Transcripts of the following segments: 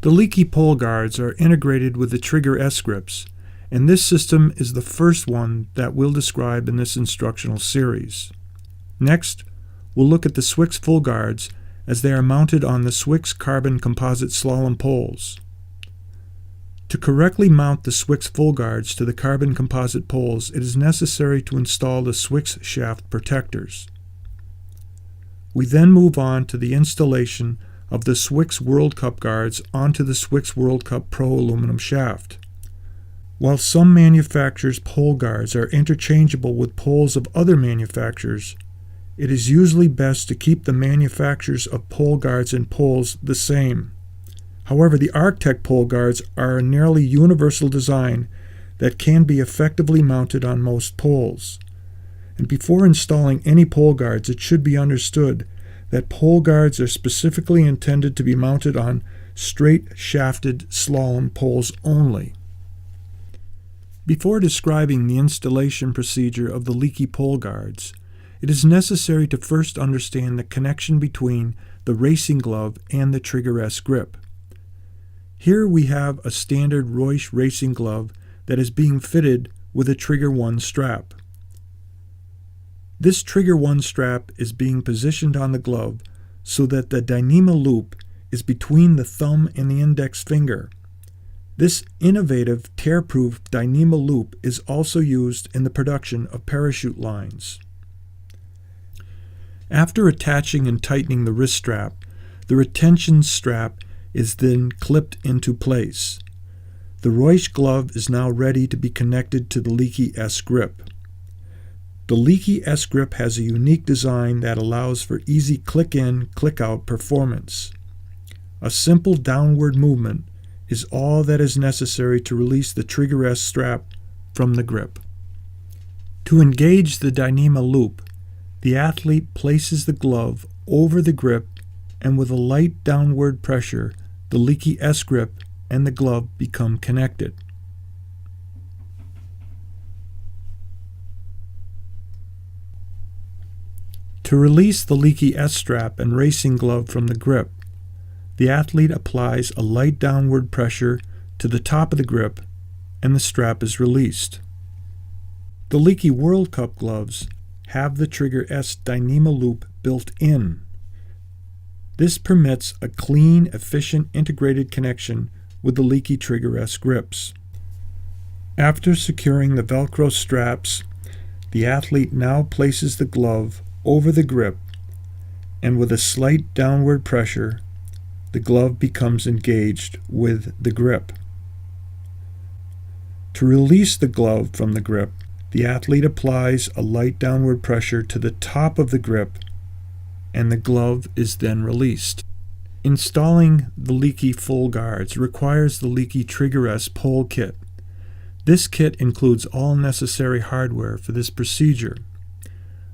The leaky pole guards are integrated with the trigger S-grips, and this system is the first one that we'll describe in this instructional series. Next, we'll look at the Swicks full guards as they are mounted on the Swicks carbon composite slalom poles. To correctly mount the Swicks full guards to the carbon composite poles, it is necessary to install the Swicks shaft protectors. We then move on to the installation of the Swicks World Cup guards onto the Swicks World Cup Pro aluminum shaft. While some manufacturers' pole guards are interchangeable with poles of other manufacturers, it is usually best to keep the manufacturers of pole guards and poles the same. However, the ARTECH pole guards are a nearly universal design that can be effectively mounted on most poles. And before installing any pole guards, it should be understood that pole guards are specifically intended to be mounted on straight shafted slalom poles only. Before describing the installation procedure of the leaky pole guards, it is necessary to first understand the connection between the racing glove and the trigger S grip. Here we have a standard Reusch racing glove that is being fitted with a Trigger 1 strap. This Trigger 1 strap is being positioned on the glove so that the Dyneema loop is between the thumb and the index finger. This innovative tear-proof Dyneema loop is also used in the production of parachute lines. After attaching and tightening the wrist strap, the retention strap is then clipped into place. The Reusch glove is now ready to be connected to the leaky S grip. The leaky S grip has a unique design that allows for easy click-in, click-out performance. A simple downward movement is all that is necessary to release the trigger S strap from the grip. To engage the Dyneema loop, the athlete places the glove over the grip, and with a light downward pressure, the leaky S grip and the glove become connected. To release the leaky S strap and racing glove from the grip, the athlete applies a light downward pressure to the top of the grip, and the strap is released. The leaky World Cup gloves have the Trigger S Dyneema loop built in. This permits a clean, efficient, integrated connection with the leaky Trigger S grips. After securing the Velcro straps, the athlete now places the glove over the grip, and with a slight downward pressure, the glove becomes engaged with the grip. To release the glove from the grip, the athlete applies a light downward pressure to the top of the grip, and the glove is then released. Installing the leaky full guards requires the leaky Trigger S pole kit. This kit includes all necessary hardware for this procedure.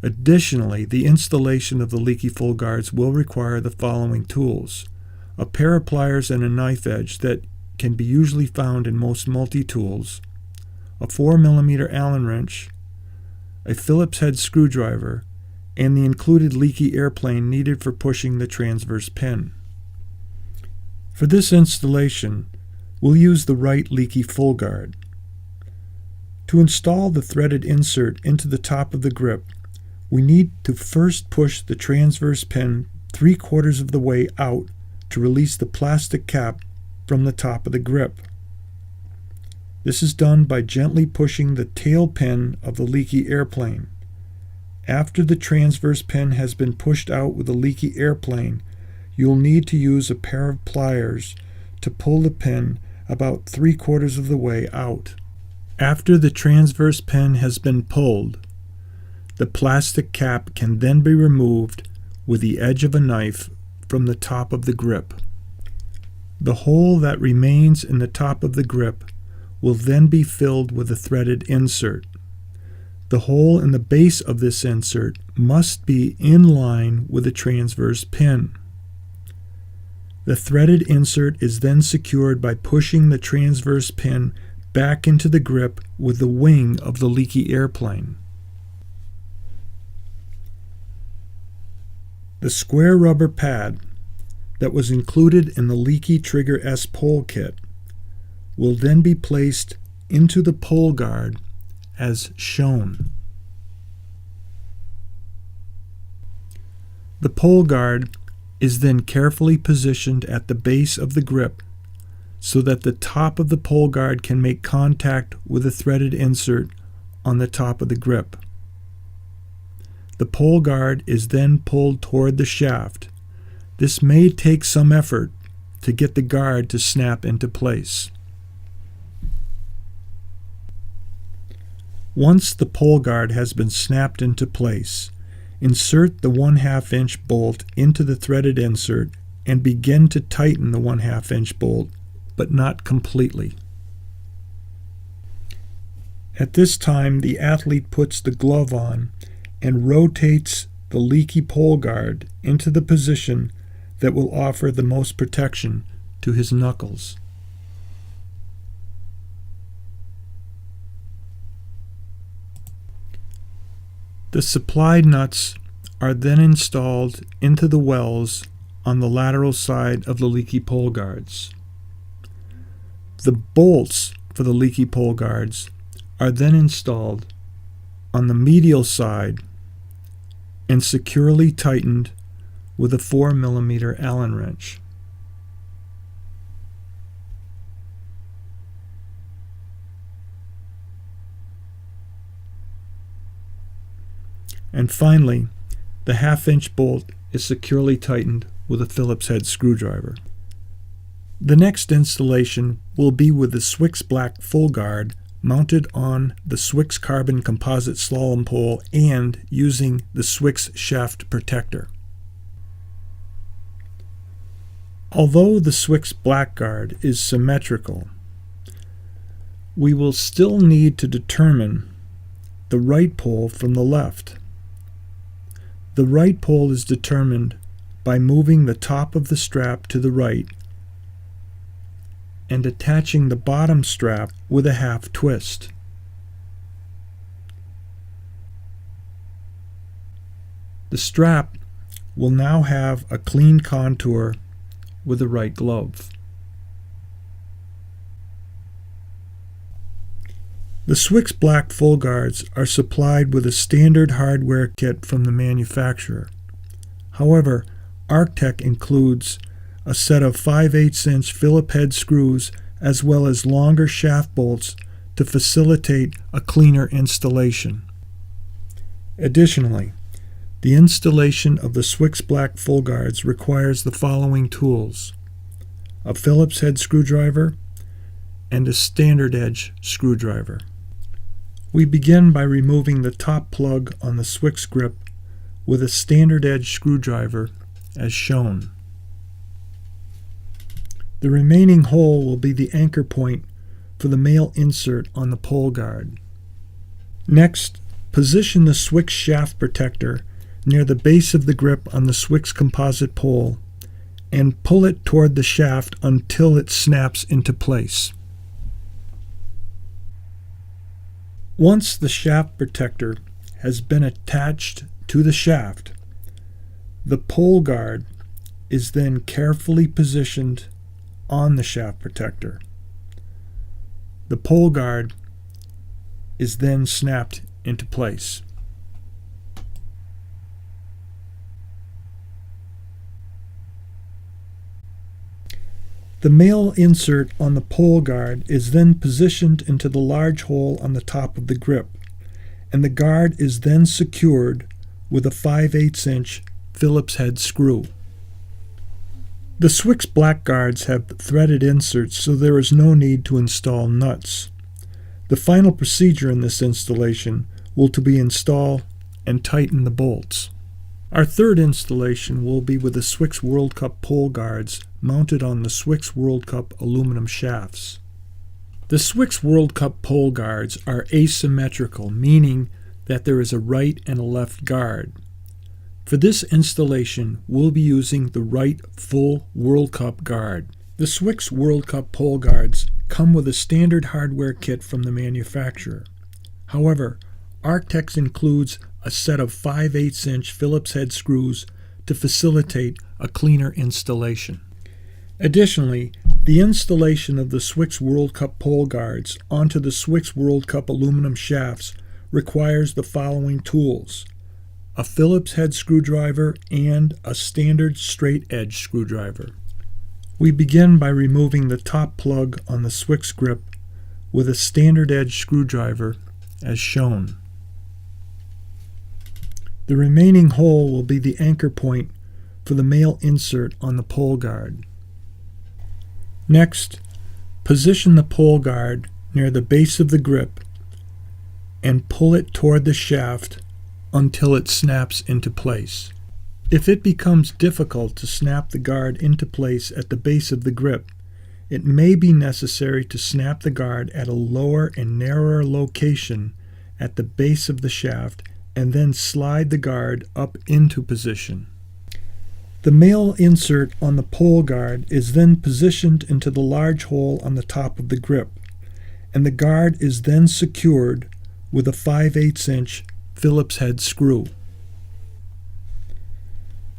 Additionally, the installation of the leaky full guards will require the following tools: a pair of pliers and a knife edge that can be usually found in most multi-tools, a 4mm Allen wrench, a Phillips head screwdriver, and the included leaky airplane needed for pushing the transverse pin. For this installation, we'll use the right leaky full guard. To install the threaded insert into the top of the grip, we need to first push the transverse pin 3/4 of the way out to release the plastic cap from the top of the grip. This is done by gently pushing the tail pin of the leaky airplane. After the transverse pin has been pushed out with the leaky airplane, you'll need to use a pair of pliers to pull the pin about 3/4 of the way out. After the transverse pin has been pulled, the plastic cap can then be removed with the edge of a knife from the top of the grip. The hole that remains in the top of the grip will then be filled with a threaded insert. The hole in the base of this insert must be in line with the transverse pin. The threaded insert is then secured by pushing the transverse pin back into the grip with the wing of the leaky airplane. The square rubber pad that was included in the Leaky Trigger S pole kit will then be placed into the pole guard as shown. The pole guard is then carefully positioned at the base of the grip so that the top of the pole guard can make contact with a threaded insert on the top of the grip. The pole guard is then pulled toward the shaft. This may take some effort to get the guard to snap into place. Once the pole guard has been snapped into place, insert the 1/2 inch bolt into the threaded insert and begin to tighten the 1/2 inch bolt, but not completely. At this time, the athlete puts the glove on and rotates the leaky pole guard into the position that will offer the most protection to his knuckles. The supplied nuts are then installed into the wells on the lateral side of the leaky pole guards. The bolts for the leaky pole guards are then installed on the medial side and securely tightened with a 4mm Allen wrench. And finally, the 1/2 inch bolt is securely tightened with a Phillips head screwdriver. The next installation will be with the Swicks black full guard mounted on the Swicks carbon composite slalom pole and using the Swicks shaft protector. Although the Swicks black guard is symmetrical, we will still need to determine the right pole from the left. The right pole is determined by moving the top of the strap to the right and attaching the bottom strap with a half twist. The strap will now have a clean contour with the right glove. The Swicks black full guards are supplied with a standard hardware kit from the manufacturer. However, ARTECH includes a set of 5/8 inch Phillips head screws as well as longer shaft bolts to facilitate a cleaner installation. Additionally, the installation of the Swicks black full guards requires the following tools: a Phillips head screwdriver and a standard edge screwdriver. We begin by removing the top plug on the Swicks grip with a standard edge screwdriver as shown. The remaining hole will be the anchor point for the male insert on the pole guard. Next, position the Swicks shaft protector near the base of the grip on the Swicks composite pole and pull it toward the shaft until it snaps into place. Once the shaft protector has been attached to the shaft, the pole guard is then carefully positioned on the shaft protector. The pole guard is then snapped into place. The male insert on the pole guard is then positioned into the large hole on the top of the grip, and the guard is then secured with a 5/8 inch Phillips head screw. The Swicks black guards have threaded inserts, so there is no need to install nuts. The final procedure in this installation will be to install and tighten the bolts. Our third installation will be with the Swicks World Cup pole guards mounted on the Swicks World Cup aluminum shafts. The Swicks World Cup pole guards are asymmetrical, meaning that there is a right and a left guard. For this installation, we'll be using the right full World Cup guard. The Swicks World Cup pole guards come with a standard hardware kit from the manufacturer. However, ARTECH includes a set of 5/8 inch Phillips head screws to facilitate a cleaner installation. Additionally, the installation of the Swicks World Cup pole guards onto the Swicks World Cup aluminum shafts requires the following tools: a Phillips head screwdriver and a standard straight edge screwdriver. We begin by removing the top plug on the Swicks grip with a standard edge screwdriver as shown. The remaining hole will be the anchor point for the male insert on the pole guard. Next, position the pole guard near the base of the grip and pull it toward the shaft until it snaps into place. If it becomes difficult to snap the guard into place at the base of the grip, it may be necessary to snap the guard at a lower and narrower location at the base of the shaft and then slide the guard up into position. The male insert on the pole guard is then positioned into the large hole on the top of the grip, and the guard is then secured with a 5/8" Phillips head screw.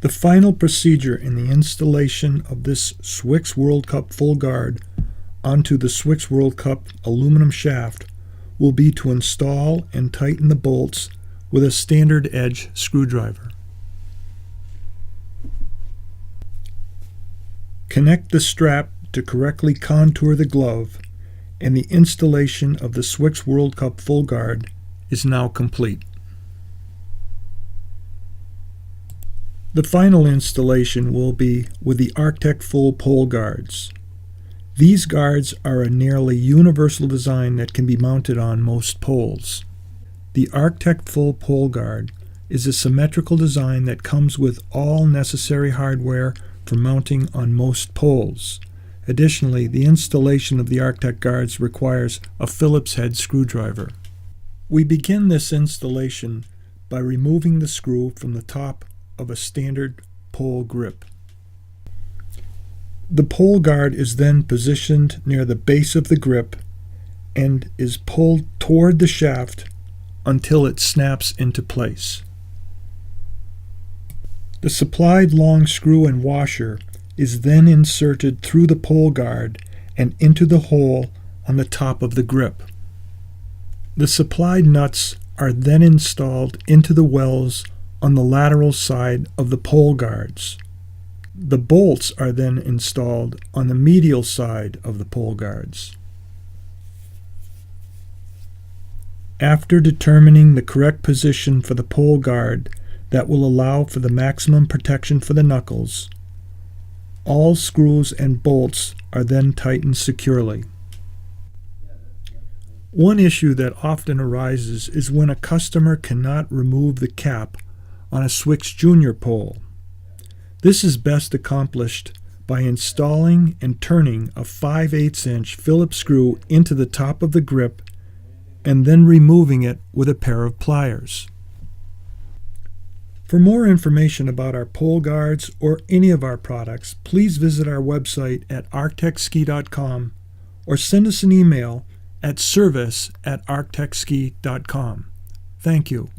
The final procedure in the installation of this Swicks World Cup full guard onto the Swicks World Cup aluminum shaft will be to install and tighten the bolts with a standard edge screwdriver. Connect the strap to correctly contour the glove, and the installation of the Swicks World Cup full guard is now complete. The final installation will be with the ARTECH full pole guards. These guards are a nearly universal design that can be mounted on most poles. The ARTECH full pole guard is a symmetrical design that comes with all necessary hardware for mounting on most poles. Additionally, the installation of the ARTECH guards requires a Phillips head screwdriver. We begin this installation by removing the screw from the top of a standard pole grip. The pole guard is then positioned near the base of the grip and is pulled toward the shaft until it snaps into place. The supplied long screw and washer is then inserted through the pole guard and into the hole on the top of the grip. The supplied nuts are then installed into the wells on the lateral side of the pole guards. The bolts are then installed on the medial side of the pole guards. After determining the correct position for the pole guard that will allow for the maximum protection for the knuckles, all screws and bolts are then tightened securely. One issue that often arises is when a customer cannot remove the cap on a Swicks Junior pole. This is best accomplished by installing and turning a 5/8" Phillips screw into the top of the grip and then removing it with a pair of pliers. For more information about our pole guards or any of our products, please visit our website at artechski.com or send us an email at service@artechski.com. Thank you.